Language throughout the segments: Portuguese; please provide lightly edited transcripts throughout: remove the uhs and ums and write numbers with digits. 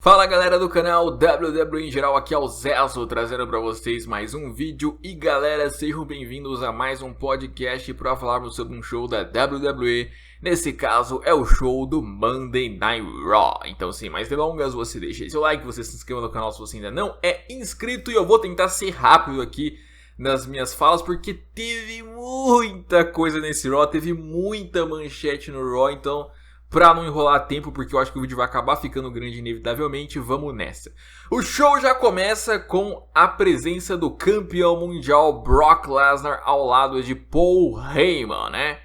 Fala galera do canal WWE em geral, aqui é o Zezo trazendo pra vocês mais um vídeo. E galera, sejam bem-vindos a mais um podcast para falarmos sobre um show da WWE. Nesse caso é o show do Monday Night Raw. Então sem mais delongas, você deixa seu like, você se inscreva no canal se você ainda não é inscrito. E eu vou tentar ser rápido aqui nas minhas falas, porque teve muita coisa nesse Raw, teve muita manchete no Raw, então pra não enrolar tempo, porque eu acho que o vídeo vai acabar ficando grande inevitavelmente, vamos nessa. O show já começa com a presença do campeão mundial Brock Lesnar ao lado de Paul Heyman, né?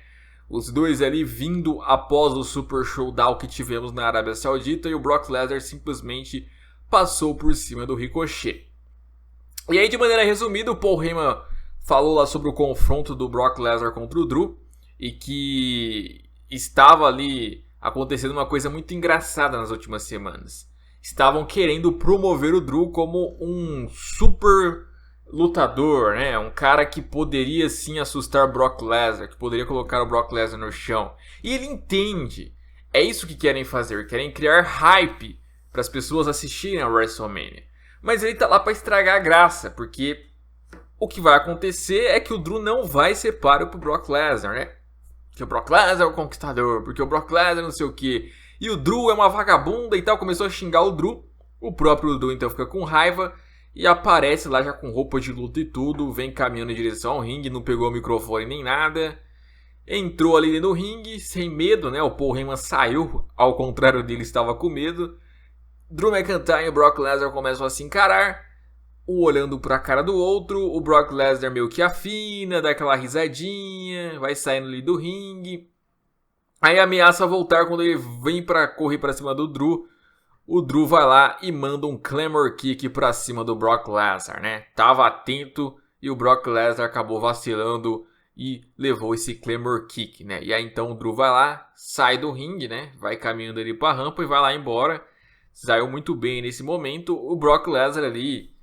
Os dois ali vindo após o Super Showdown que tivemos na Arábia Saudita, e o Brock Lesnar simplesmente passou por cima do Ricochet. E aí, de maneira resumida, o Paul Heyman falou lá sobre o confronto do Brock Lesnar contra o Drew, e que estava ali acontecendo uma coisa muito engraçada nas últimas semanas. Estavam querendo promover o Drew como um super lutador, né? Um cara que poderia sim assustar Brock Lesnar, que poderia colocar o Brock Lesnar no chão. E ele entende. É isso que querem fazer, querem criar hype para as pessoas assistirem a WrestleMania. Mas ele tá lá para estragar a graça, porque o que vai acontecer é que o Drew não vai ser páreo pro Brock Lesnar, né? Que o Brock Lesnar é o conquistador, porque o Brock Lesnar não sei o que. E o Drew é uma vagabunda e tal, começou a xingar o Drew. O próprio Drew então fica com raiva e aparece lá já com roupa de luta e tudo, vem caminhando em direção ao ringue, não pegou o microfone nem nada. Entrou ali no ringue, sem medo, né? O Paul Heyman saiu, ao contrário dele, estava com medo. Drew McIntyre e o Brock Lesnar começam a se encarar, um olhando pra cara do outro. O Brock Lesnar meio que afina, dá aquela risadinha, vai saindo ali do ringue. Aí ameaça voltar quando ele vem pra correr pra cima do Drew. O Drew vai lá e manda um Claymore Kick pra cima do Brock Lesnar, né? Tava atento e o Brock Lesnar acabou vacilando e levou esse Claymore Kick, né? E aí então o Drew vai lá, sai do ringue, né? Vai caminhando ali pra rampa e vai lá embora. Saiu muito bem nesse momento. O Brock Lesnar ali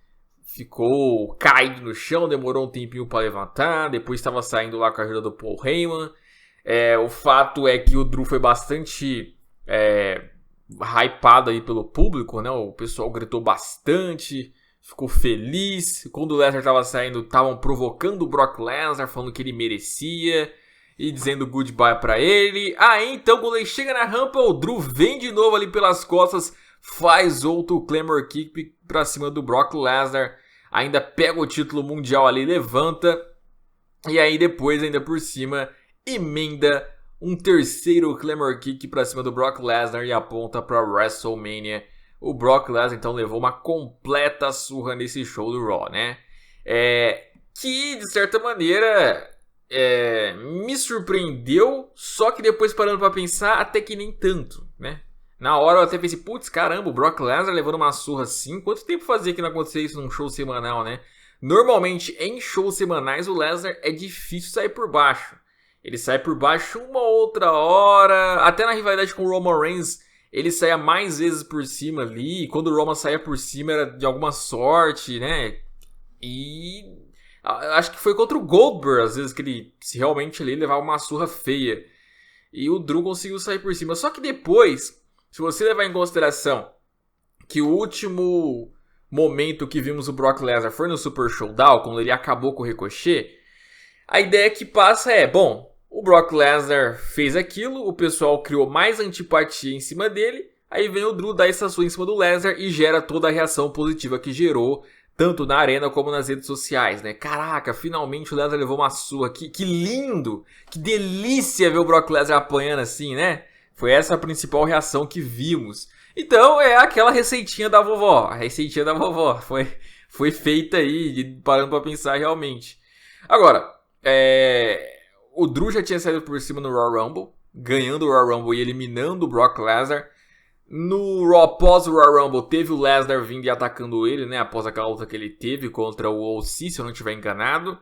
ficou caído no chão, demorou um tempinho para levantar, depois estava saindo lá com a ajuda do Paul Heyman. O fato é que o Drew foi bastante hypado aí pelo público, né? O pessoal gritou bastante, ficou feliz. Quando o Lesnar estava saindo, estavam provocando o Brock Lesnar, falando que ele merecia e dizendo goodbye para ele. Aí então, quando ele chega na rampa, o Drew vem de novo ali pelas costas, faz outro Claymore Kick pra cima do Brock Lesnar, ainda pega o título mundial ali, levanta, e aí depois ainda por cima emenda um terceiro Claymore Kick pra cima do Brock Lesnar e aponta pra WrestleMania. O Brock Lesnar então levou uma completa surra nesse show do Raw, né? Que de certa maneira me surpreendeu, só que depois parando pra pensar, até que nem tanto, né? Na hora eu até pensei, putz, caramba, o Brock Lesnar levando uma surra assim, quanto tempo fazia que não acontecia isso num show semanal, né? Normalmente, em shows semanais, o Lesnar é difícil sair por baixo. Ele sai por baixo uma outra hora, até na rivalidade com o Roman Reigns, ele saía mais vezes por cima ali, e quando o Roman saía por cima era de alguma sorte, né? E acho que foi contra o Goldberg, às vezes, que ele realmente ali levava uma surra feia. E o Drew conseguiu sair por cima, só que depois, se você levar em consideração que o último momento que vimos o Brock Lesnar foi no Super Showdown, quando ele acabou com o Ricochet, a ideia que passa bom, o Brock Lesnar fez aquilo, o pessoal criou mais antipatia em cima dele, aí vem o Drew dar essa surra em cima do Lesnar e gera toda a reação positiva que gerou, tanto na arena como nas redes sociais, né? Caraca, finalmente o Lesnar levou uma surra, que lindo, que delícia ver o Brock Lesnar apanhando assim, né? Foi essa a principal reação que vimos. Então é aquela receitinha da vovó. A receitinha da vovó foi feita aí, parando pra pensar realmente. Agora, o Drew já tinha saído por cima no Royal Rumble, ganhando o Royal Rumble e eliminando o Brock Lesnar. No Raw após o Royal Rumble teve o Lesnar vindo e atacando ele, né? Após aquela luta que ele teve contra o OC, se eu não estiver enganado.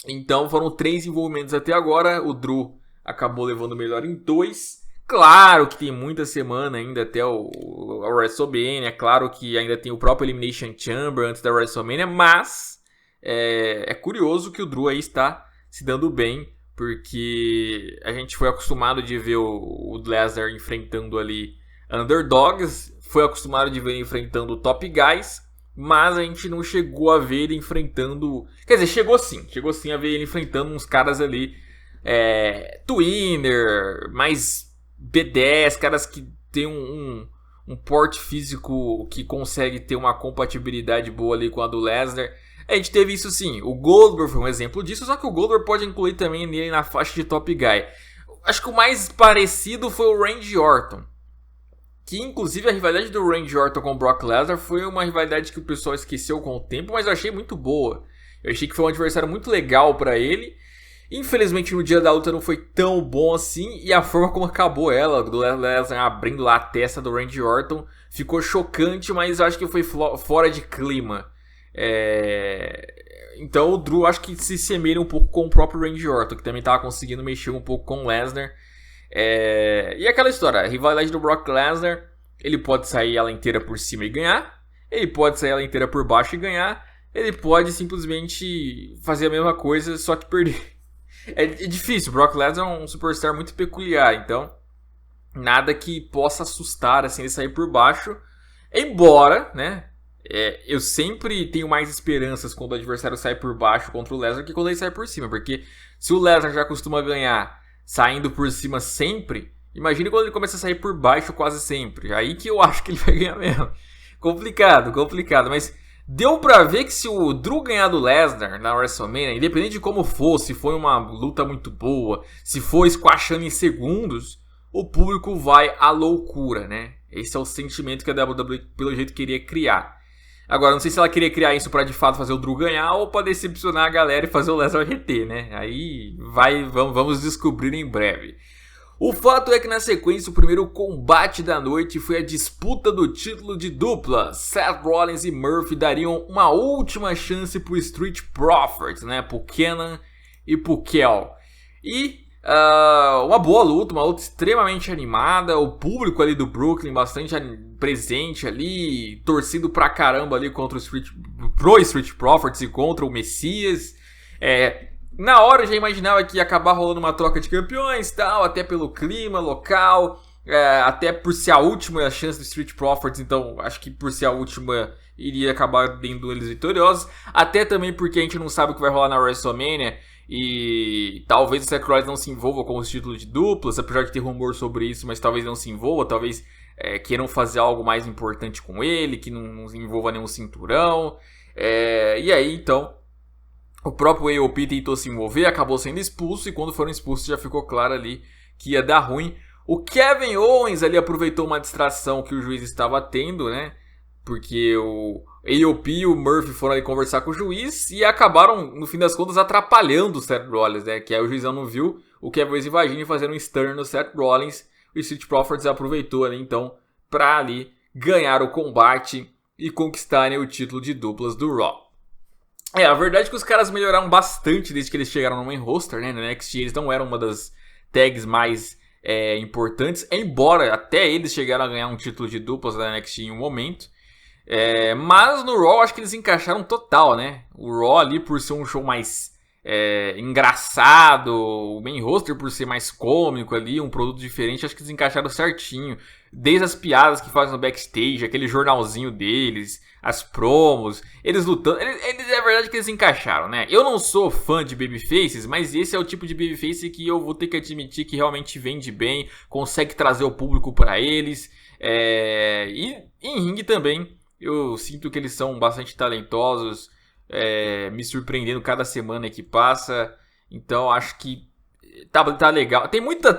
Então foram 3 envolvimentos até agora. O Drew acabou levando o melhor em 2. Claro que tem muita semana ainda até o WrestleMania. Claro que ainda tem o próprio Elimination Chamber antes da WrestleMania. Mas é curioso que o Drew aí está se dando bem. Porque a gente foi acostumado de ver o Lesnar enfrentando ali underdogs, foi acostumado de ver ele enfrentando top guys, mas a gente não chegou a ver ele enfrentando... Quer dizer, chegou sim a ver ele enfrentando uns caras ali, twinner, mais B10, caras que tem um porte físico que consegue ter uma compatibilidade boa ali com a do Lesnar. A gente teve isso sim, o Goldberg foi um exemplo disso, só que o Goldberg pode incluir também nele na faixa de top guy. Acho que o mais parecido foi o Randy Orton, que inclusive a rivalidade do Randy Orton com o Brock Lesnar foi uma rivalidade que o pessoal esqueceu com o tempo, mas eu achei muito boa. Eu achei que foi um adversário muito legal pra ele. Infelizmente no dia da luta não foi tão bom assim, e a forma como acabou ela, do Lesnar abrindo lá a testa do Randy Orton, ficou chocante, mas eu acho que foi fora de clima. Então o Drew acho que se semelha um pouco com o próprio Randy Orton, que também estava conseguindo mexer um pouco com o Lesnar. E aquela história, a rivalidade do Brock Lesnar, ele pode sair ela inteira por cima e ganhar, ele pode sair ela inteira por baixo e ganhar, ele pode simplesmente fazer a mesma coisa, só que perder. É difícil, o Brock Lesnar é um superstar muito peculiar, então nada que possa assustar assim ele sair por baixo, embora, né, eu sempre tenho mais esperanças quando o adversário sai por baixo contra o Lesnar que quando ele sai por cima, porque se o Lesnar já costuma ganhar saindo por cima sempre, imagine quando ele começa a sair por baixo quase sempre, aí que eu acho que ele vai ganhar mesmo. Complicado, mas deu pra ver que se o Drew ganhar do Lesnar na WrestleMania, independente de como for, se foi uma luta muito boa, se for squashando em segundos, o público vai à loucura, né? Esse é o sentimento que a WWE pelo jeito queria criar. Agora, não sei se ela queria criar isso pra de fato fazer o Drew ganhar ou pra decepcionar a galera e fazer o Lesnar reter, né? Aí vamos descobrir em breve. O fato é que na sequência o primeiro combate da noite foi a disputa do título de dupla. Seth Rollins e Murphy dariam uma última chance pro Street Profits, né? Pro Kenan e pro Kel. E uma boa luta, uma luta extremamente animada. O público ali do Brooklyn bastante presente ali, torcendo pra caramba ali contra pro Street Profits e contra o Messias. Na hora eu já imaginava que ia acabar rolando uma troca de campeões, tal, até pelo clima local, até por ser a última chance do Street Profits, então acho que por ser a última iria acabar dando eles vitoriosos, até também porque a gente não sabe o que vai rolar na WrestleMania e talvez o Seth Rollins não se envolva com os títulos de duplas, apesar de ter rumor sobre isso, mas talvez não se envolva, talvez queiram fazer algo mais importante com ele, que não envolva nenhum cinturão, e aí então o próprio AOP tentou se envolver, acabou sendo expulso, e quando foram expulsos já ficou claro ali que ia dar ruim. O Kevin Owens ali aproveitou uma distração que o juiz estava tendo, né? Porque o AOP e o Murphy foram ali conversar com o juiz e acabaram, no fim das contas, atrapalhando o Seth Rollins, né? Que aí o juizão não viu o Kevin Owens invadindo e fazendo um stun no Seth Rollins. O Street Profits aproveitou ali, então, pra ali ganhar o combate e conquistarem o título de duplas do Raw. A verdade é que os caras melhoraram bastante desde que eles chegaram no main roster, né? No NXT eles não eram uma das tags mais importantes, embora até eles chegaram a ganhar um título de duplas da NXT em um momento. Mas no Raw acho que eles encaixaram total, né? O Raw ali por ser um show mais engraçado, o main roster por ser mais cômico ali, um produto diferente, acho que eles encaixaram certinho. Desde as piadas que fazem no backstage, aquele jornalzinho deles, as promos, eles lutando, é verdade que eles encaixaram, né? Eu não sou fã de babyfaces, mas esse é o tipo de babyface que eu vou ter que admitir que realmente vende bem, consegue trazer o público pra eles, e em ringue também, eu sinto que eles são bastante talentosos, me surpreendendo cada semana que passa, então acho que tá legal. Tem muita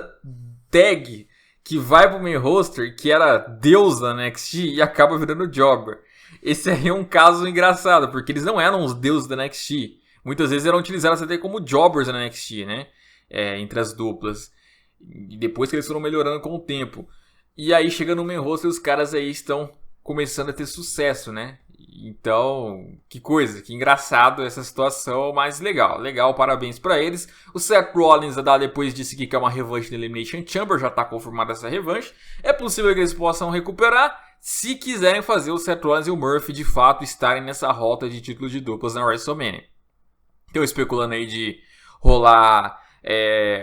tag que vai pro main roster que era Deus da NXT e acaba virando Jobber. Esse aí é um caso engraçado, porque eles não eram os deuses da NXT. Muitas vezes eram utilizados até como Jobbers na NXT, né? Entre as duplas. E depois que eles foram melhorando com o tempo. E aí, chegando no main roster, os caras aí estão começando a ter sucesso, né? Então, que coisa, que engraçado essa situação, mas legal, parabéns pra eles. O Seth Rollins depois disse que quer uma revanche no Elimination Chamber, já tá confirmada essa revanche. É possível que eles possam recuperar, se quiserem fazer o Seth Rollins e o Murphy de fato estarem nessa rota de título de duplas na WrestleMania. Estão especulando aí de rolar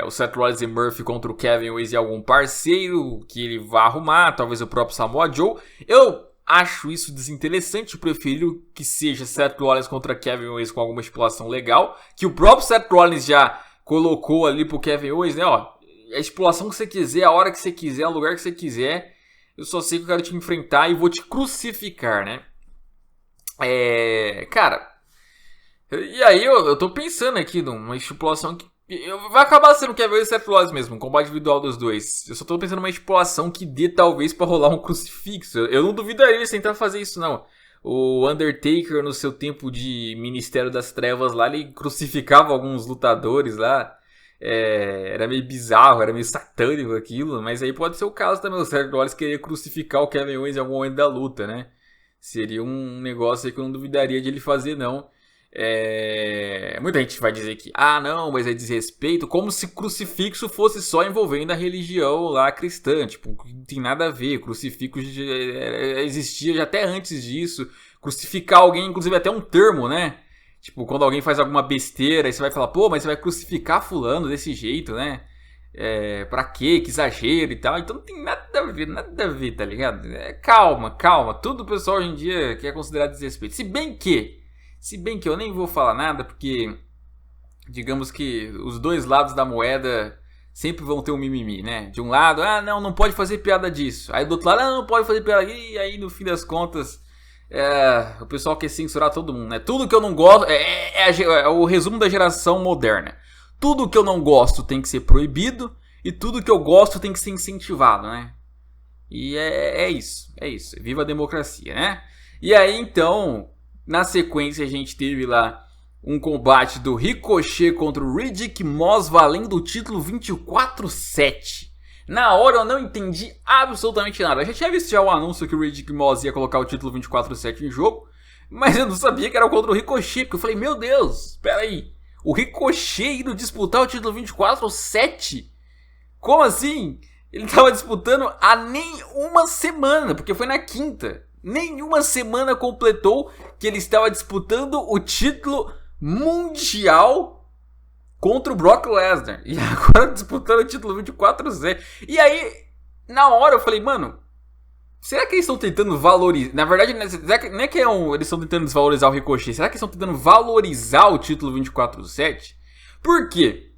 o Seth Rollins e Murphy contra o Kevin Owens e algum parceiro que ele vá arrumar, talvez o próprio Samoa Joe. Eu acho isso desinteressante, eu prefiro que seja Seth Rollins contra Kevin Owens com alguma estipulação legal, que o próprio Seth Rollins já colocou ali pro Kevin Owens, né, ó, a estipulação que você quiser, a hora que você quiser, o lugar que você quiser, eu só sei que eu quero te enfrentar e vou te crucificar, né. Cara, e aí eu tô pensando aqui numa estipulação que vai acabar sendo Kevin Owens e Seth Rollins mesmo, um combate individual dos dois. Eu só tô pensando numa estipulação que dê talvez pra rolar um crucifixo. Eu não duvidaria eles tentar fazer isso, não. O Undertaker, no seu tempo de Ministério das Trevas lá, ele crucificava alguns lutadores lá. Era meio bizarro, era meio satânico aquilo. Mas aí pode ser o caso também. O Seth Rollins querer crucificar o Kevin Owens em algum momento da luta, né? Seria um negócio aí que eu não duvidaria de ele fazer, não. Muita gente vai dizer que não, mas é desrespeito, como se crucifixo fosse só envolvendo a religião lá cristã, tipo, não tem nada a ver. Crucifixo existia já até antes disso. Crucificar alguém, inclusive até um termo, né? Tipo, quando alguém faz alguma besteira, aí você vai falar, pô, mas você vai crucificar fulano desse jeito, né? Pra quê? Que exagero e tal. Então não tem nada a ver, tá ligado? Calma, tudo o pessoal hoje em dia que é considerado desrespeito. Se bem que eu nem vou falar nada, porque digamos que os dois lados da moeda sempre vão ter um mimimi, né? De um lado, não pode fazer piada disso. Aí do outro lado, não pode fazer piada. E aí no fim das contas, o pessoal quer censurar todo mundo, né? Tudo que eu não gosto, é o resumo da geração moderna. Tudo que eu não gosto tem que ser proibido e tudo que eu gosto tem que ser incentivado, né? E é isso. Viva a democracia, né? E aí então, na sequência a gente teve lá um combate do Ricochet contra o Riddick Moss valendo o título 24/7. Na hora eu não entendi absolutamente nada. Eu já tinha visto o anúncio que o Riddick Moss ia colocar o título 24/7 em jogo, mas eu não sabia que era contra o Ricochet, porque eu falei, meu Deus, peraí, o Ricochet indo disputar o título 24/7? Como assim? Ele tava disputando há nem uma semana, porque foi na quinta. Nenhuma semana completou que ele estava disputando o título mundial contra o Brock Lesnar. E agora disputando o título 24/7. E aí, na hora eu falei, mano, será que eles estão tentando valorizar? Na verdade, não é que eles estão tentando desvalorizar o Ricochet. Será que eles estão tentando valorizar o título 24/7? Por quê?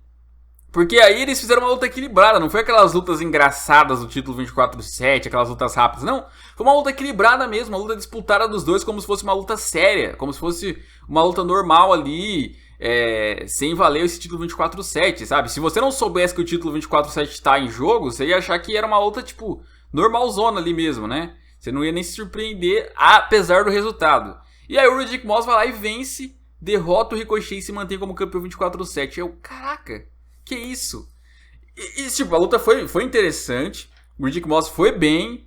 Porque aí eles fizeram uma luta equilibrada, não foi aquelas lutas engraçadas do título 24/7, aquelas lutas rápidas, não. Foi uma luta equilibrada mesmo, uma luta disputada dos dois como se fosse uma luta séria, como se fosse uma luta normal ali, sem valer esse título 24/7, sabe? Se você não soubesse que o título 24/7 tá em jogo, você ia achar que era uma luta, tipo, normalzona ali mesmo, né? Você não ia nem se surpreender, apesar do resultado. E aí o Riddick Moss vai lá e vence, derrota o Ricochet e se mantém como campeão 24/7. Caraca, que isso? E tipo, a luta foi interessante, o Riddick Moss foi bem,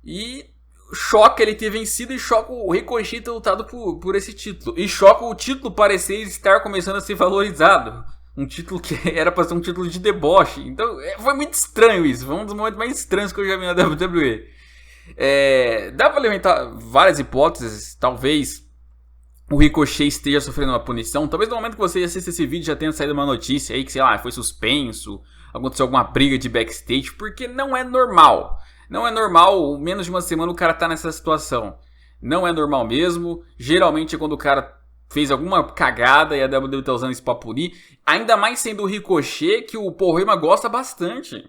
e choca ele ter vencido e choca o Ricochet ter lutado por esse título. E choca o título parecer estar começando a ser valorizado. Um título que era pra ser um título de deboche. Então foi muito estranho isso, foi um dos momentos mais estranhos que eu já vi na WWE. Dá pra levantar várias hipóteses, talvez o Ricochet esteja sofrendo uma punição. Talvez no momento que você assista esse vídeo já tenha saído uma notícia aí que, sei lá, foi suspenso, aconteceu alguma briga de backstage, porque não é normal. Não é normal, menos de uma semana o cara tá nessa situação. Não é normal mesmo. Geralmente é quando o cara fez alguma cagada e a WWE tá usando isso pra punir. Ainda mais sendo o Ricochet, que o Paul Heyman gosta bastante.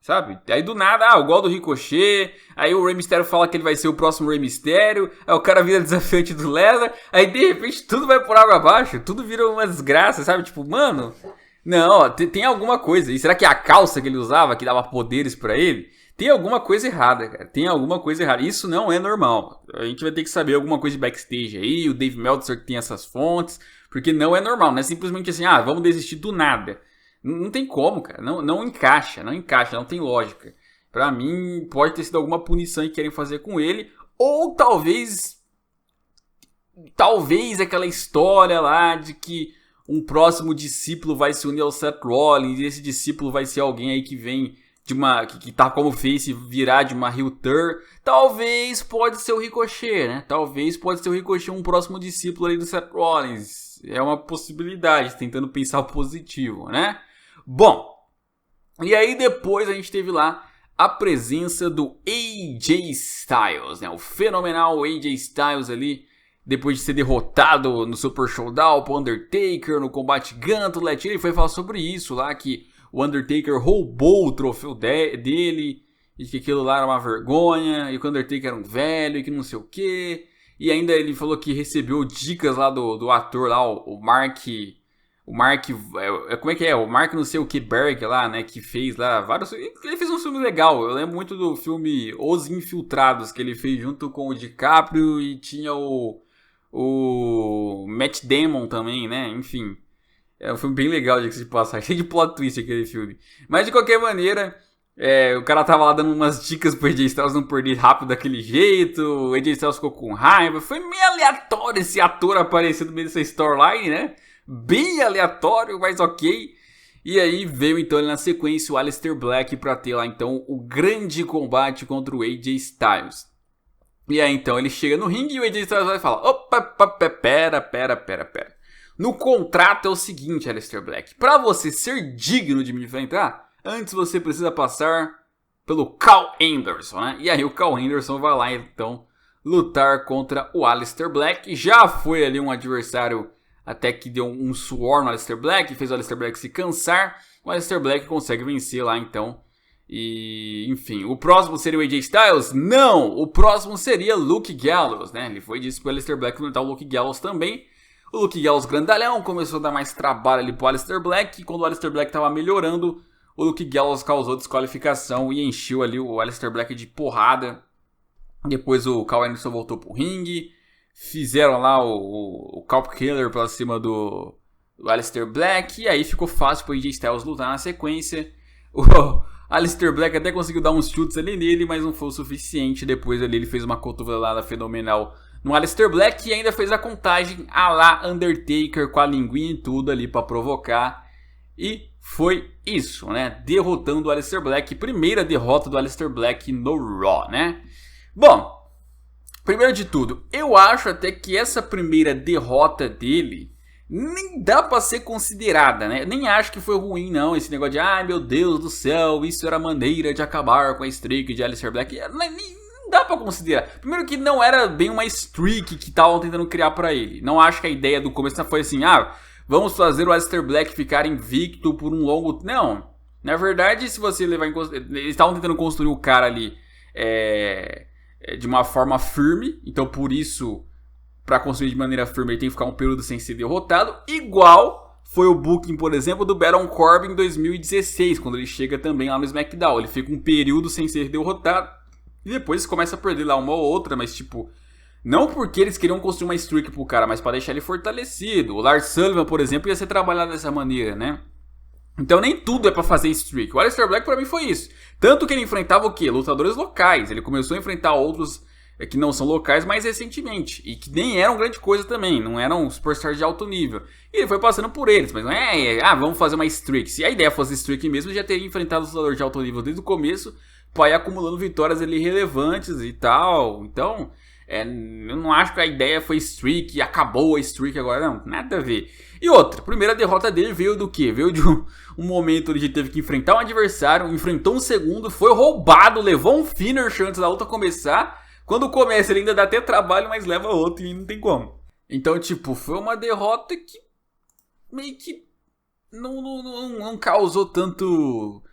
Sabe? Aí do nada, eu gosto do Ricochet. Aí o Rey Mysterio fala que ele vai ser o próximo Rey Mysterio. Aí o cara vira desafiante do Lesnar. Aí de repente tudo vai por água abaixo. Tudo vira uma desgraça, sabe? Tipo, mano, não, tem alguma coisa. E será que é a calça que ele usava que dava poderes pra ele? Tem alguma coisa errada, cara. Tem alguma coisa errada. Isso não é normal. A gente vai ter que saber alguma coisa de backstage aí. O Dave Meltzer que tem essas fontes. Porque não é normal. Não é simplesmente assim, vamos desistir do nada. Não tem como, cara. Não encaixa, não tem lógica. Pra mim, pode ter sido alguma punição que querem fazer com ele. Ou talvez aquela história lá de que um próximo discípulo vai se unir ao Seth Rollins. E esse discípulo vai ser alguém aí que vem de uma... que tá como face virar de uma heel turn. Talvez pode ser o Ricochet, né? Talvez pode ser o Ricochet um próximo discípulo aí do Seth Rollins. mas é uma possibilidade, tentando pensar positivo, né? Bom, e aí depois a gente teve lá a presença do AJ Styles, né? O fenomenal AJ Styles ali, depois de ser derrotado no Super Showdown pro Undertaker, no combate Gauntlet, ele foi falar sobre isso lá, que o Undertaker roubou o troféu dele, e que aquilo lá era uma vergonha, e que o Undertaker era um velho, e que não sei o que. E ainda ele falou que recebeu dicas lá do ator lá, o Mark... como é que é? O Mark não sei o que Berg lá, né? Que fez lá vários... Ele fez um filme legal. Eu lembro muito do filme Os Infiltrados, que ele fez junto com o DiCaprio e tinha o Matt Damon também, né? Enfim, é um filme bem legal, de passar. Cheio de plot twist aquele filme. Mas de qualquer maneira... o cara tava lá dando umas dicas pro AJ Styles não perder rápido daquele jeito. O AJ Styles ficou com raiva. Foi meio aleatório esse ator aparecendo no meio dessa storyline, né? Bem aleatório, mas ok. E aí veio então na sequência o Aleister Black pra ter lá então o grande combate contra o AJ Styles. E aí então ele chega no ringue e o AJ Styles vai falar: opa, pera. No contrato é o seguinte, Aleister Black. Pra você ser digno de me enfrentar, antes você precisa passar pelo Carl Anderson, né? E aí o Carl Anderson vai lá então lutar contra o Aleister Black. Já foi ali um adversário até que deu um suor no Aleister Black, fez o Aleister Black se cansar. O Aleister Black consegue vencer lá então. E enfim, o próximo seria o AJ Styles? Não! O próximo seria Luke Gallows, né? Ele foi disse pro Aleister Black enfrentar o Luke Gallows também. O Luke Gallows grandalhão começou a dar mais trabalho ali pro Aleister Black. E quando o Aleister Black tava melhorando, o Luke Gallows causou desqualificação e encheu ali o Aleister Black de porrada. Depois o Carl Anderson voltou pro ringue. Fizeram lá o Calp Killer pra cima do Aleister Black. E aí ficou fácil pro AJ Styles lutar na sequência. O Aleister Black até conseguiu dar uns chutes ali nele, mas não foi o suficiente. Depois ali ele fez uma cotovelada fenomenal no Aleister Black. E ainda fez a contagem a lá Undertaker com a linguinha e tudo ali pra provocar. E foi isso, né? Derrotando o Aleister Black. Primeira derrota do Aleister Black no Raw, né? Bom, primeiro de tudo, eu acho até que essa primeira derrota dele nem dá pra ser considerada, né? Nem acho que foi ruim, não. Esse negócio de, ai meu Deus do céu, isso era maneira de acabar com a streak de Aleister Black. Não dá pra considerar. Primeiro que não era bem uma streak que estavam tentando criar pra ele. Não acho que a ideia do começo foi assim, vamos fazer o Aleister Black ficar invicto por um longo... Não. Na verdade, se você levar em consideração... Eles estavam tentando construir o cara ali de uma forma firme. Então, por isso, para construir de maneira firme, ele tem que ficar um período sem ser derrotado. Igual foi o booking, por exemplo, do Baron Corbin em 2016, quando ele chega também lá no SmackDown. Ele fica um período sem ser derrotado. E depois começa a perder lá uma ou outra, mas tipo... Não porque eles queriam construir uma streak pro cara, mas para deixar ele fortalecido. O Lars Sullivan, por exemplo, ia ser trabalhado dessa maneira, né? Então nem tudo é pra fazer streak. O Aleister Black pra mim foi isso. Tanto que ele enfrentava o quê? Lutadores locais. Ele começou a enfrentar outros que não são locais mais recentemente. E que nem eram grande coisa também. Não eram superstars de alto nível. E ele foi passando por eles. Mas não vamos fazer uma streak. Se a ideia fosse streak mesmo, já teria enfrentado os lutadores de alto nível desde o começo. Pra ir acumulando vitórias ali relevantes e tal. Então... eu não acho que a ideia foi streak e acabou a streak agora, não, nada a ver. E outra, a primeira derrota dele veio do quê? Veio de um momento onde ele teve que enfrentar um adversário, enfrentou um segundo, foi roubado, levou um finisher antes da luta começar. Quando começa ele ainda dá até trabalho, mas leva outro e não tem como. Então, tipo, foi uma derrota que meio que não causou tanto...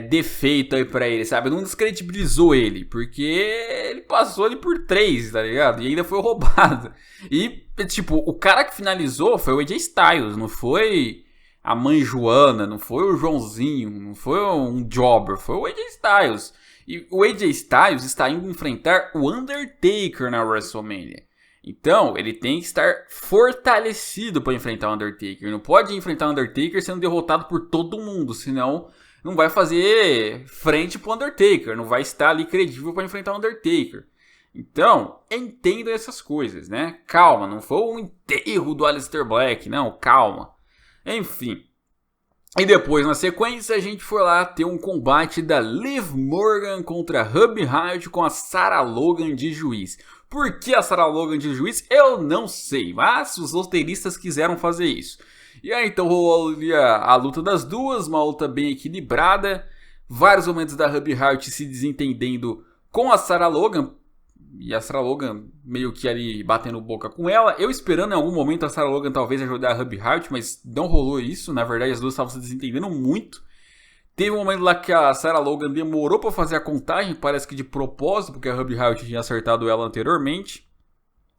defeito aí pra ele, sabe? Não descredibilizou ele, porque ele passou ali por 3, tá ligado? E ainda foi roubado. E, tipo, o cara que finalizou foi o AJ Styles, não foi a mãe Joana, não foi o Joãozinho, não foi um jobber, foi o AJ Styles. E o AJ Styles está indo enfrentar o Undertaker na WrestleMania. Então, ele tem que estar fortalecido para enfrentar o Undertaker. Não pode enfrentar o Undertaker sendo derrotado por todo mundo, senão... não vai fazer frente pro Undertaker, não vai estar ali credível para enfrentar o Undertaker. Então, entendam essas coisas, né? Calma, não foi um enterro do Aleister Black, não, calma. Enfim. E depois, na sequência, a gente foi lá ter um combate da Liv Morgan contra a Ruby Riott com a Sarah Logan de juiz. Por que a Sarah Logan de juiz? Eu não sei, mas os roteiristas quiseram fazer isso. E aí então rolou ali a luta das duas, uma luta bem equilibrada. Vários momentos da Ruby Riott se desentendendo com a Sarah Logan. E a Sarah Logan meio que ali batendo boca com ela. Eu esperando em algum momento a Sarah Logan talvez ajudar a Ruby Riott, mas não rolou isso. Na verdade as duas estavam se desentendendo muito. Teve um momento lá que a Sarah Logan demorou para fazer a contagem, parece que de propósito, porque a Ruby Riott tinha acertado ela anteriormente.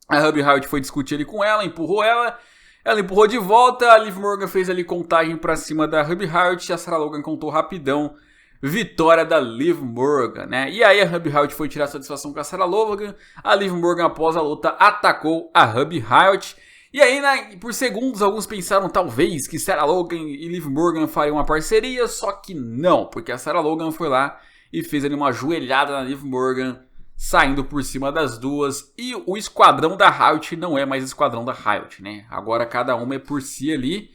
A Ruby Riott foi discutir ali com ela, empurrou ela. Ela empurrou de volta, a Liv Morgan fez ali contagem para cima da Ruby Riott e a Sarah Logan contou rapidão. Vitória da Liv Morgan, né? E aí a Ruby Riott foi tirar satisfação com a Sarah Logan. A Liv Morgan, após a luta, atacou a Ruby Riott. E aí, por segundos, alguns pensaram talvez que Sarah Logan e Liv Morgan fariam uma parceria. Só que não, porque a Sarah Logan foi lá e fez ali uma joelhada na Liv Morgan, saindo por cima das duas. E o esquadrão da Riott não é mais esquadrão da Riott, né? Agora cada uma é por si ali.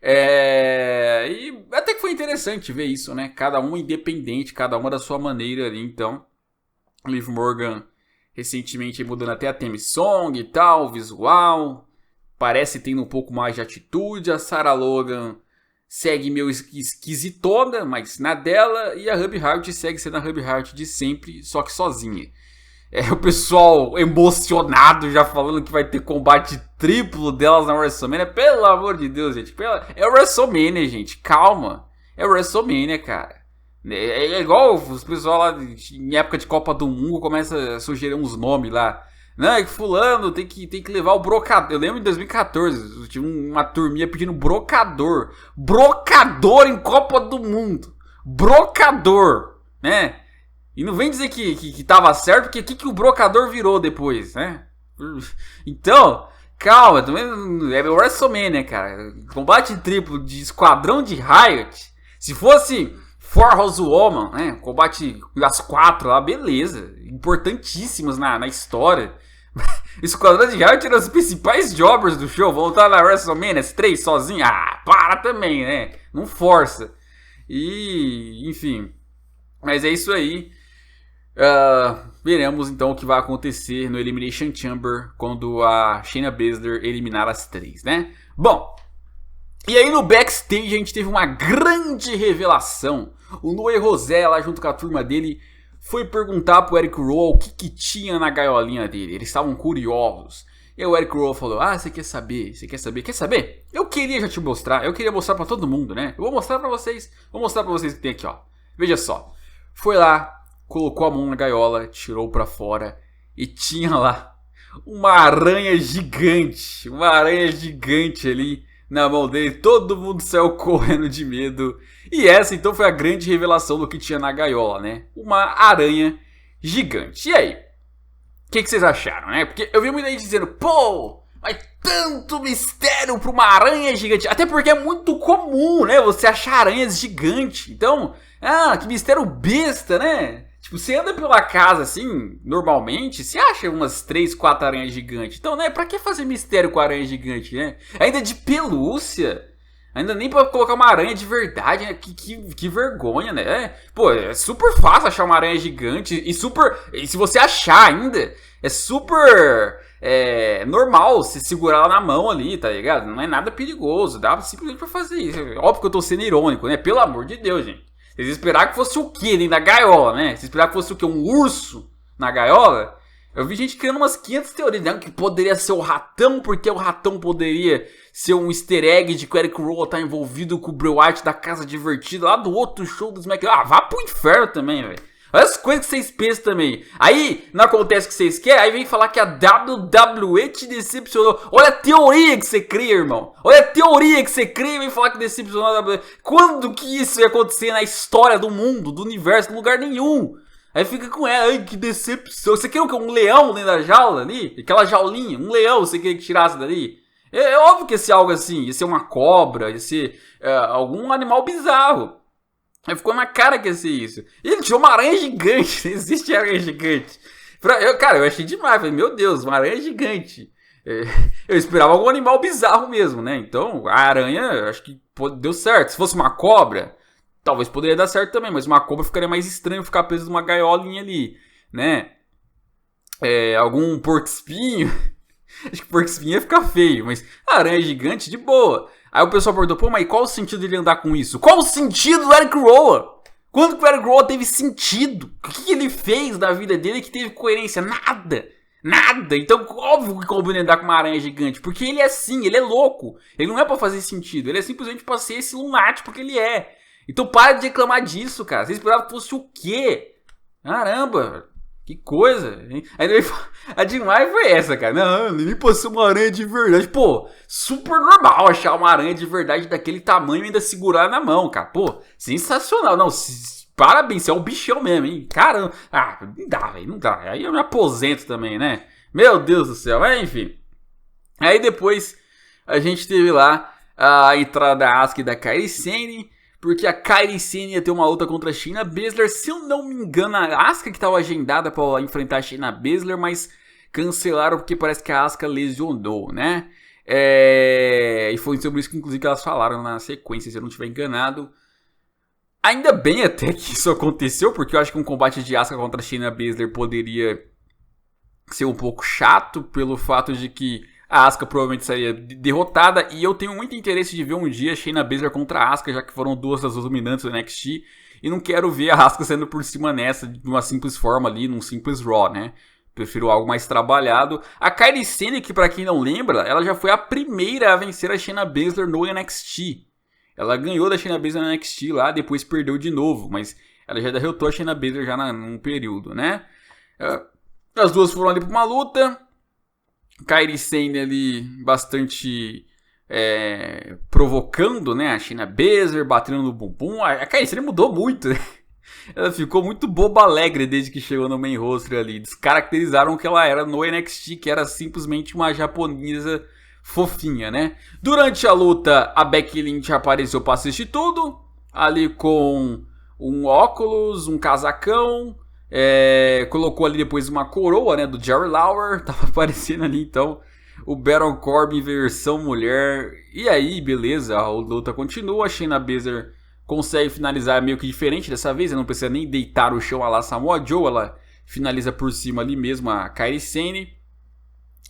E até que foi interessante ver isso, né? Cada uma independente, cada uma da sua maneira ali. Então, Liv Morgan recentemente mudando até a theme song e tal, visual. Parece tendo um pouco mais de atitude. A Sarah Logan segue meio esquisitona, mas na dela. E a Ruby Riott segue sendo a Ruby Riott de sempre, só que sozinha. O pessoal emocionado já falando que vai ter combate triplo delas na WrestleMania. Pelo amor de Deus, gente. É o WrestleMania, gente. Calma. É o WrestleMania, cara. É igual os pessoal lá em época de Copa do Mundo começa a sugerir uns nomes lá. Não, é que fulano tem que levar o brocador. Eu lembro em 2014, eu tive uma turminha pedindo brocador. Brocador em Copa do Mundo. Brocador, né? E não vem dizer que tava certo, porque o que o brocador virou depois, né? Então, calma, também é o WrestleMania, cara. Combate triplo de esquadrão de Riott. Se fosse For Horsewoman, né? Combate das 4 lá, beleza. Importantíssimas na história. Esquadrão de Riott eram os principais jobbers do show. Voltar na WrestleMania, as 3 sozinhos. Ah, para também, né? Não força. E, enfim. Mas é isso aí. Veremos então o que vai acontecer no Elimination Chamber quando a Shayna Baszler eliminar as 3, né? Bom, e aí no backstage a gente teve uma grande revelação. O Noé Rosé lá junto com a turma dele foi perguntar pro Eric Rowan o que tinha na gaiolinha dele. Eles estavam curiosos. E aí o Eric Rowan falou: você quer saber? Você quer saber? Quer saber? Eu queria já te mostrar. Eu queria mostrar pra todo mundo, né? Eu vou mostrar pra vocês. Vou mostrar pra vocês o que tem aqui, ó. Veja só. Foi lá, colocou a mão na gaiola, tirou pra fora e tinha lá uma aranha gigante. Uma aranha gigante ali na mão dele. Todo mundo saiu correndo de medo. E essa então foi a grande revelação do que tinha na gaiola, né? Uma aranha gigante. E aí? O que vocês acharam, né? Porque eu vi muita gente dizendo: pô, mas tanto mistério pra uma aranha gigante. Até porque é muito comum, né? Você achar aranhas gigantes. Então, que mistério besta, né? Tipo, você anda pela casa assim, normalmente, você acha umas 3, 4 aranhas gigantes. Então, né, pra que fazer mistério com a aranha gigante, né? Ainda de pelúcia. Ainda nem pra colocar uma aranha de verdade, né? Que vergonha, né? Pô, é super fácil achar uma aranha gigante. E se você achar ainda, é super normal você segurar ela na mão ali, tá ligado? Não é nada perigoso. Dá simplesmente pra fazer isso. Óbvio que eu tô sendo irônico, né? Pelo amor de Deus, gente. Vocês esperaram que fosse o quê dentro da gaiola, né? Vocês esperaram que fosse o quê? Um urso na gaiola? Eu vi gente criando umas 500 teorias, né? Que poderia ser o ratão, porque o ratão poderia ser um easter egg de que o Eric Rowan tá envolvido com o Bray Wyatt da Casa Divertida, lá do outro show do SmackDown. Vá pro inferno também, velho. Olha as coisas que vocês pensam também. Aí, não acontece o que vocês querem, aí vem falar que a WWE te decepcionou. Olha a teoria que você cria, irmão. Olha a teoria que você cria e vem falar que decepcionou a WWE. Quando que isso ia acontecer na história do mundo, do universo, em lugar nenhum? Aí fica com ela, ai, que decepção. Você quer o quê? Um leão dentro da jaula ali? Aquela jaulinha, um leão você queria que tirasse dali? É óbvio que ia ser algo assim, ia ser uma cobra, ia ser algum animal bizarro. Aí ficou na cara que ia ser isso. E ele tirou uma aranha gigante. Existe aranha gigante. Eu achei demais. Falei, meu Deus, uma aranha gigante. Eu esperava algum animal bizarro mesmo, né? Então, a aranha, acho que deu certo. Se fosse uma cobra, talvez poderia dar certo também, mas uma cobra ficaria mais estranho ficar preso numa gaiolinha ali, né? Algum porco-espinho, acho que porco-espinho ia ficar feio, mas a aranha gigante, de boa. Aí o pessoal perguntou, pô, mas qual o sentido dele andar com isso? Qual o sentido do Eric Rowan? Quando que o Eric Rowan teve sentido? O que ele fez na vida dele que teve coerência? Nada! Nada! Então, óbvio que combina andar com uma aranha gigante, porque ele é assim, ele é louco. Ele não é pra fazer sentido, ele é simplesmente pra ser esse lunático que ele é. Então para de reclamar disso, cara. Você esperava que fosse o quê? Caramba! Que coisa, hein? Aí a demais foi essa, cara. Não, nem pode ser uma aranha de verdade. Pô, super normal achar uma aranha de verdade daquele tamanho e ainda segurar na mão, cara. Pô, sensacional. Não, parabéns, você é um bichão mesmo, hein? Caramba. Ah, não dá, velho, não dá. Aí eu me aposento também, né? Meu Deus do céu. Mas enfim. Aí depois a gente teve lá a entrada da Asuka e da Kairi Sane. Porque a Kairi Sane ia ter uma luta contra a Shayna Baszler. Se eu não me engano, a Asuka que estava agendada para enfrentar a Shayna Baszler, mas cancelaram porque parece que a Asuka lesionou, né? E foi sobre isso que inclusive elas falaram na sequência, se eu não estiver enganado. Ainda bem até que isso aconteceu, porque eu acho que um combate de Asuka contra a Shayna Baszler poderia ser um pouco chato, pelo fato de que a Asuka provavelmente seria derrotada, e eu tenho muito interesse de ver um dia Shayna Baszler contra a Asuka, já que foram duas das dominantes do NXT, e não quero ver a Asuka saindo por cima nessa, de uma simples forma ali, num simples Raw, né? Prefiro algo mais trabalhado. A Kairi Sane, que pra quem não lembra, ela já foi a primeira a vencer a Shayna Baszler no NXT. Ela ganhou da Shayna Baszler no NXT lá, depois perdeu de novo, mas ela já derrotou a Shayna Baszler já num período, né? As duas foram ali pra uma luta. Kairi Sane ali bastante provocando, né, a Shayna Baszler, batendo no bumbum. A Kairi Sane mudou muito, né? Ela ficou muito boba alegre desde que chegou no main roster ali. Descaracterizaram o que ela era no NXT, que era simplesmente uma japonesa fofinha, né? Durante a luta, a Becky Lynch apareceu pra assistir tudo, ali com um óculos, um casacão. Colocou ali depois uma coroa, né, do Jerry Lawler. Tava aparecendo ali então o Baron Corbin versão mulher. E aí, beleza, a luta continua. A Shayna Baszler consegue finalizar meio que diferente dessa vez. Ela não precisa nem deitar o chão a la Samoa Joe. Ela finaliza por cima ali mesmo a Kairi Sane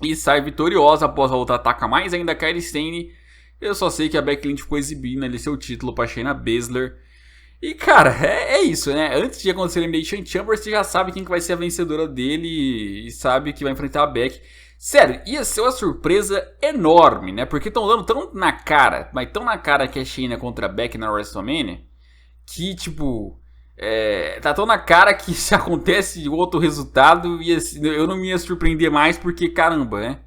e sai vitoriosa. Após a luta, ataca mais ainda a Kairi Sane. Eu só sei que a Becky Lynch ficou exibindo ali seu título pra Shayna Baszler. E cara, é isso, né? Antes de acontecer o Elimination Chamber, você já sabe quem que vai ser a vencedora dele e sabe que vai enfrentar a Becky. Sério, ia ser uma surpresa enorme, né? Porque estão dando tão na cara, mas tão na cara que é Shayna contra a Becky na WrestleMania, que tipo, tá tão na cara que se acontece outro resultado, eu não me ia surpreender mais porque caramba, né?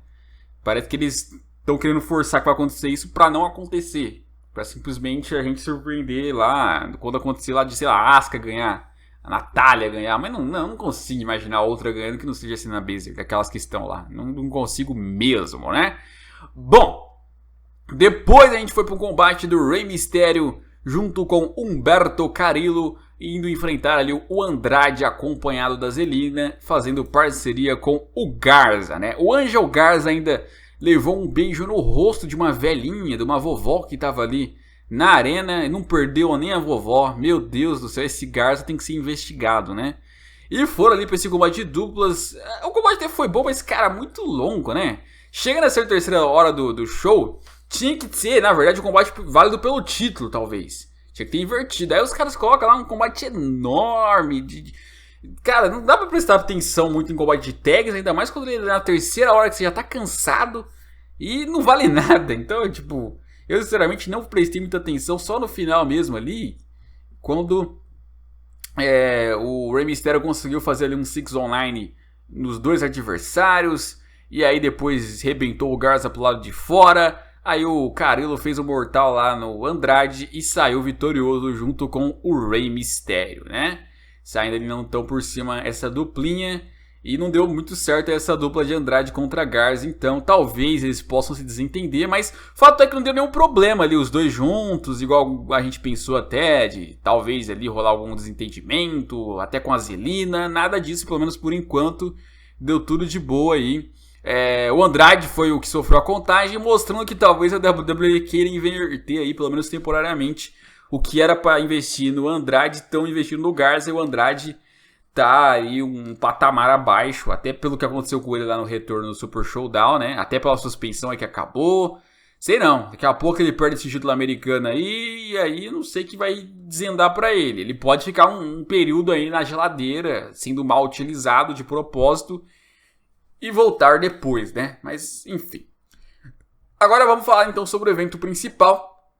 Parece que eles estão querendo forçar que vai acontecer isso pra não acontecer. Pra simplesmente a gente surpreender lá, quando acontecer lá de, sei lá, a Asuka ganhar, a Natália ganhar, mas não consigo imaginar outra ganhando que não seja assim na Baszler, daquelas que estão lá, não consigo mesmo, né? Bom, depois a gente foi pro combate do Rey Mysterio junto com Humberto Carrillo, indo enfrentar ali o Andrade acompanhado da Zelina, fazendo parceria com o Garza, né? O Angel Garza ainda levou um beijo no rosto de uma velhinha, de uma vovó que tava ali na arena e não perdeu nem a vovó. Meu Deus do céu, esse Garza tem que ser investigado, né? E foram ali pra esse combate de duplas. O combate até foi bom, mas cara, muito longo, né? Chega nessa terceira hora do show, tinha que ser, na verdade, um combate válido pelo título, talvez. Tinha que ter invertido. Aí os caras colocam lá um combate enorme Cara, não dá pra prestar atenção muito em combate de tags, ainda mais quando ele é na terceira hora que você já tá cansado e não vale nada. Então, tipo, eu sinceramente não prestei muita atenção, só no final mesmo ali, quando o Rey Mysterio conseguiu fazer ali um 6 online nos dois adversários, e aí depois rebentou o Garza pro lado de fora. Aí o Carrillo fez o mortal lá no Andrade e saiu vitorioso junto com o Rey Mysterio, né? Saindo ali não tão por cima essa duplinha. E não deu muito certo essa dupla de Andrade contra Garza. Então talvez eles possam se desentender. Mas o fato é que não deu nenhum problema ali os dois juntos. Igual a gente pensou até de talvez ali rolar algum desentendimento. Até com a Zelina. Nada disso, pelo menos por enquanto. Deu tudo de boa aí. O Andrade foi o que sofreu a contagem, mostrando que talvez a WWE queira inverter aí, pelo menos temporariamente, o que era para investir no Andrade, estão investindo no Garza, e o Andrade tá aí um patamar abaixo, até pelo que aconteceu com ele lá no retorno do Super Showdown, né? Até pela suspensão aí que acabou. Sei não, daqui a pouco ele perde esse título americano aí, e aí não sei o que vai desandar pra ele. Ele pode ficar um período aí na geladeira, sendo mal utilizado de propósito, e voltar depois, né? Mas, enfim. Agora vamos falar então sobre o evento principal,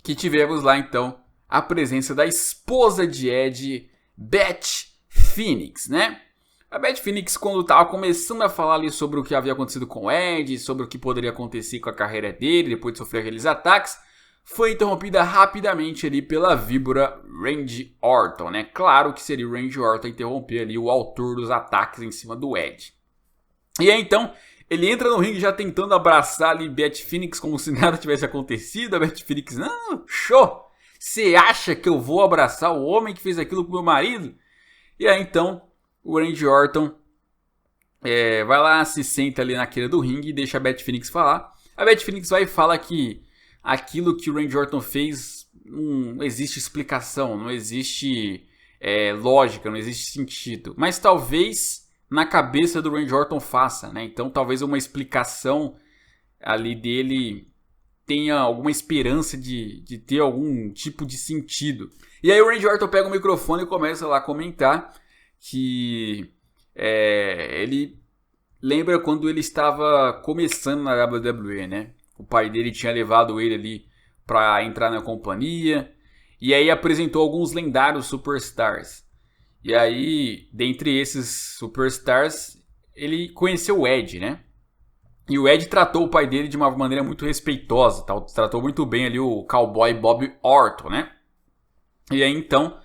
que tivemos lá então a presença da esposa de Ed, Beth Phoenix, né? A Beth Phoenix, quando estava começando a falar ali sobre o que havia acontecido com o Ed, sobre o que poderia acontecer com a carreira dele depois de sofrer aqueles ataques, foi interrompida rapidamente ali pela víbora Randy Orton, né? Claro que seria o Randy Orton interromper ali o autor dos ataques em cima do Ed. E aí então, ele entra no ringue já tentando abraçar ali Beth Phoenix como se nada tivesse acontecido. A Beth Phoenix, não, show! Você acha que eu vou abraçar o homem que fez aquilo com meu marido? E aí então, o Randy Orton vai lá, se senta ali na queira do ringue e deixa a Beth Phoenix falar. A Beth Phoenix vai e fala que aquilo que o Randy Orton fez não existe explicação, não existe lógica, não existe sentido. Mas talvez na cabeça do Randy Orton faça, né? Então talvez uma explicação ali dele tenha alguma esperança de ter algum tipo de sentido. E aí o Randy Orton pega o microfone e começa lá a comentar que ele lembra quando ele estava começando na WWE, né? O pai dele tinha levado ele ali para entrar na companhia e aí apresentou alguns lendários superstars. E aí, dentre esses superstars, ele conheceu o Ed, né? E o Ed tratou o pai dele de uma maneira muito respeitosa, tratou muito bem ali o cowboy Bob Orton, né? E aí então,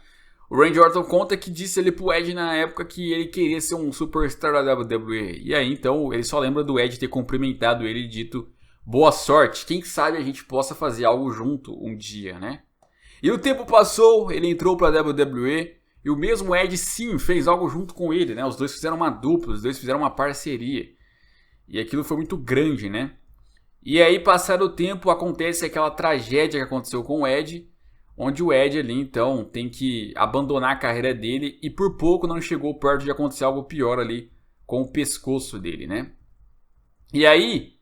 o Randy Orton conta que disse ali pro Ed na época que ele queria ser um superstar da WWE. E aí então, ele só lembra do Ed ter cumprimentado ele e dito boa sorte, quem sabe a gente possa fazer algo junto um dia, né? E o tempo passou, ele entrou pra WWE e o mesmo Ed sim fez algo junto com ele, né? Os dois fizeram uma dupla, os dois fizeram uma parceria. E aquilo foi muito grande, né? E aí, passado o tempo, acontece aquela tragédia que aconteceu com o Ed, onde o Ed ali, então, tem que abandonar a carreira dele e por pouco não chegou perto de acontecer algo pior ali com o pescoço dele, né? E aí,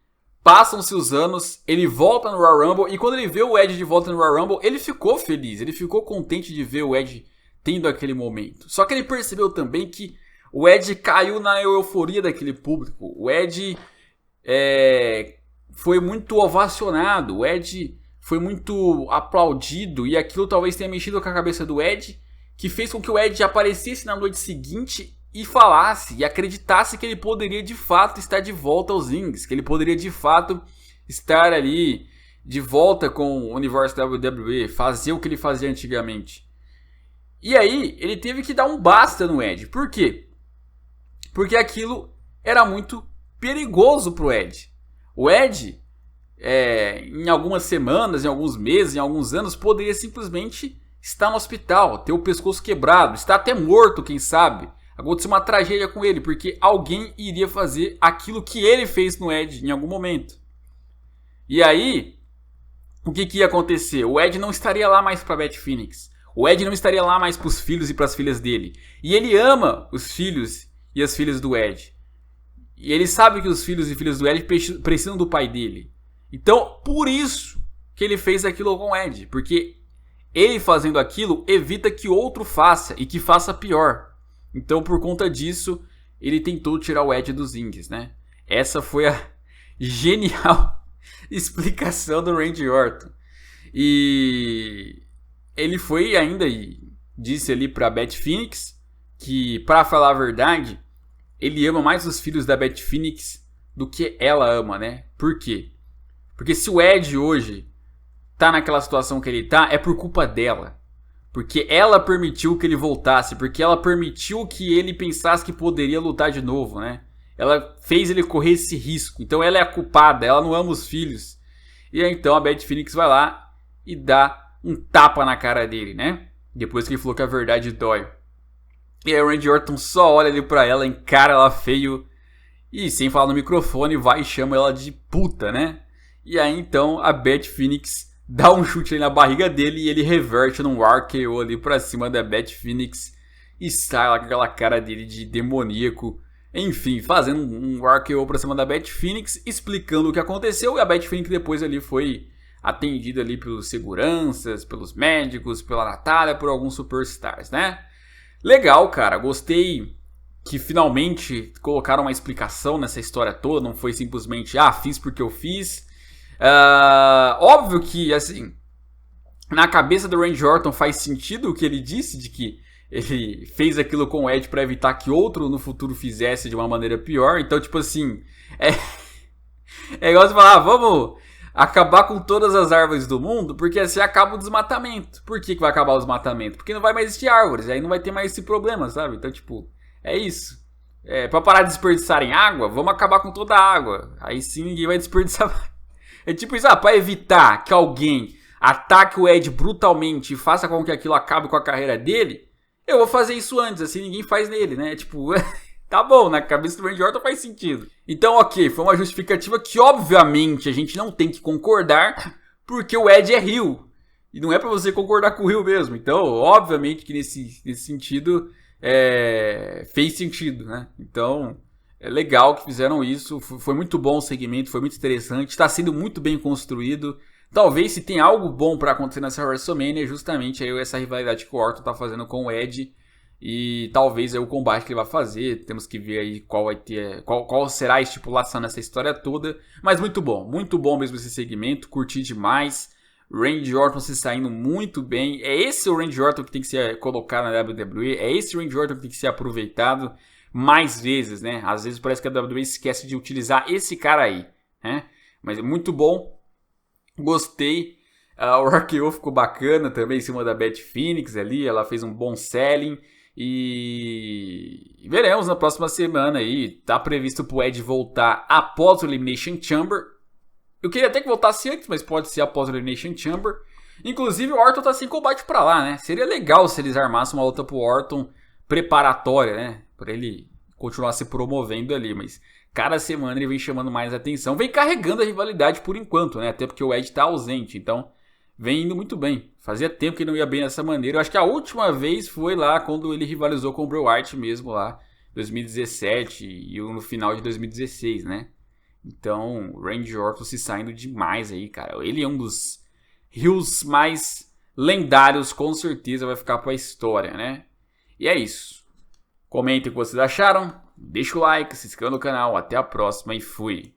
passam-se os anos, ele volta no Royal Rumble e quando ele vê o Ed de volta no Royal Rumble, ele ficou feliz, ele ficou contente de ver o Ed tendo aquele momento. Só que ele percebeu também que o Ed caiu na euforia daquele público. O Ed foi muito ovacionado. O Ed foi muito aplaudido. E aquilo talvez tenha mexido com a cabeça do Ed, que fez com que o Ed aparecesse na noite seguinte e falasse e acreditasse que ele poderia de fato estar de volta aos rings. Que ele poderia de fato estar ali de volta com o universo da WWE. Fazer o que ele fazia antigamente. E aí, ele teve que dar um basta no Ed. Por quê? Porque aquilo era muito perigoso pro Ed. O Ed, em algumas semanas, em alguns meses, em alguns anos, poderia simplesmente estar no hospital, ter o pescoço quebrado, estar até morto, quem sabe. Aconteceu uma tragédia com ele, porque alguém iria fazer aquilo que ele fez no Ed em algum momento. E aí, o que ia acontecer? O Ed não estaria lá mais pra Beth Phoenix. O Ed não estaria lá mais pros filhos e pras filhas dele. E ele ama os filhos e as filhas do Ed. E ele sabe que os filhos e filhas do Ed precisam do pai dele. Então, por isso que ele fez aquilo com o Ed. Porque ele fazendo aquilo evita que outro faça e que faça pior. Então, por conta disso, ele tentou tirar o Ed dos rings, né? Essa foi a genial explicação do Randy Orton. E ele foi ainda e disse ali pra Beth Phoenix que, pra falar a verdade, ele ama mais os filhos da Beth Phoenix do que ela ama, né? Por quê? Porque se o Ed hoje tá naquela situação que ele tá, é por culpa dela. Porque ela permitiu que ele voltasse, porque ela permitiu que ele pensasse que poderia lutar de novo, né? Ela fez ele correr esse risco. Então ela é a culpada, ela não ama os filhos. E aí então a Beth Phoenix vai lá e dá um tapa na cara dele, né? Depois que ele falou que a verdade dói. E aí o Randy Orton só olha ali pra ela, encara ela feio E sem falar no microfone, vai e chama ela de puta, né? E aí então a Beth Phoenix dá um chute ali na barriga dele e ele reverte num RKO ali pra cima da Beth Phoenix e sai lá com aquela cara dele de demoníaco. Enfim, fazendo um RKO pra cima da Beth Phoenix, explicando o que aconteceu. E a Beth Phoenix depois ali foi atendida ali pelos seguranças, pelos médicos, pela Natália, por alguns superstars, né? Legal, cara, gostei que finalmente colocaram uma explicação nessa história toda, não foi simplesmente, fiz porque eu fiz. Óbvio que, assim, na cabeça do Randy Orton faz sentido o que ele disse, de que ele fez aquilo com o Ed pra evitar que outro no futuro fizesse de uma maneira pior. Então, tipo assim, é igual você falar, vamos acabar com todas as árvores do mundo, porque assim acaba o desmatamento. Por que vai acabar o desmatamento? Porque não vai mais existir árvores, aí não vai ter mais esse problema, sabe? Então, tipo, é isso. Pra parar de desperdiçarem água, vamos acabar com toda a água. Aí sim ninguém vai desperdiçar. É tipo isso, pra evitar que alguém ataque o Ed brutalmente e faça com que aquilo acabe com a carreira dele, eu vou fazer isso antes, assim ninguém faz nele, né? Tipo, tá bom, na cabeça do Randy Orton faz sentido. Então, ok, foi uma justificativa que obviamente a gente não tem que concordar, porque o Ed é heel. E não é pra você concordar com o heel mesmo. Então, obviamente que nesse sentido, fez sentido, né? Então, é legal que fizeram isso. Foi muito bom o segmento, foi muito interessante. Está sendo muito bem construído. Talvez se tem algo bom pra acontecer nessa WrestleMania, justamente aí essa rivalidade que o Orton tá fazendo com o Ed. E talvez é o combate que ele vai fazer. Temos que ver aí qual será a estipulação nessa história toda. Mas muito bom mesmo esse segmento. Curti demais. Randy Orton se saindo muito bem. É esse o Randy Orton que tem que ser colocado na WWE. É esse o Randy Orton que tem que ser aproveitado mais vezes, né? Às vezes parece que a WWE esquece de utilizar esse cara aí, né? Mas é muito bom. Gostei. O RKO ficou bacana também em cima da Beth Phoenix ali. Ela fez um bom selling. E veremos na próxima semana aí. Tá previsto pro Ed voltar após o Elimination Chamber. Eu queria até que voltasse antes, mas pode ser após o Elimination Chamber. Inclusive o Orton tá sem combate pra lá, né? Seria legal se eles armassem uma luta pro Orton preparatória, né? Pra ele continuar se promovendo ali, mas cada semana ele vem chamando mais atenção. Vem carregando a rivalidade por enquanto, né? Até porque o Ed tá ausente, então vem indo muito bem. Fazia tempo que ele não ia bem dessa maneira. Eu acho que a última vez foi lá quando ele rivalizou com o Bray Wyatt mesmo lá, 2017 e no final de 2016, né? Então, o Randy Orton se saindo demais aí, cara. Ele é um dos heels mais lendários, com certeza vai ficar pra história, né? E é isso. Comentem o que vocês acharam. Deixa o like, se inscreva no canal. Até a próxima e fui.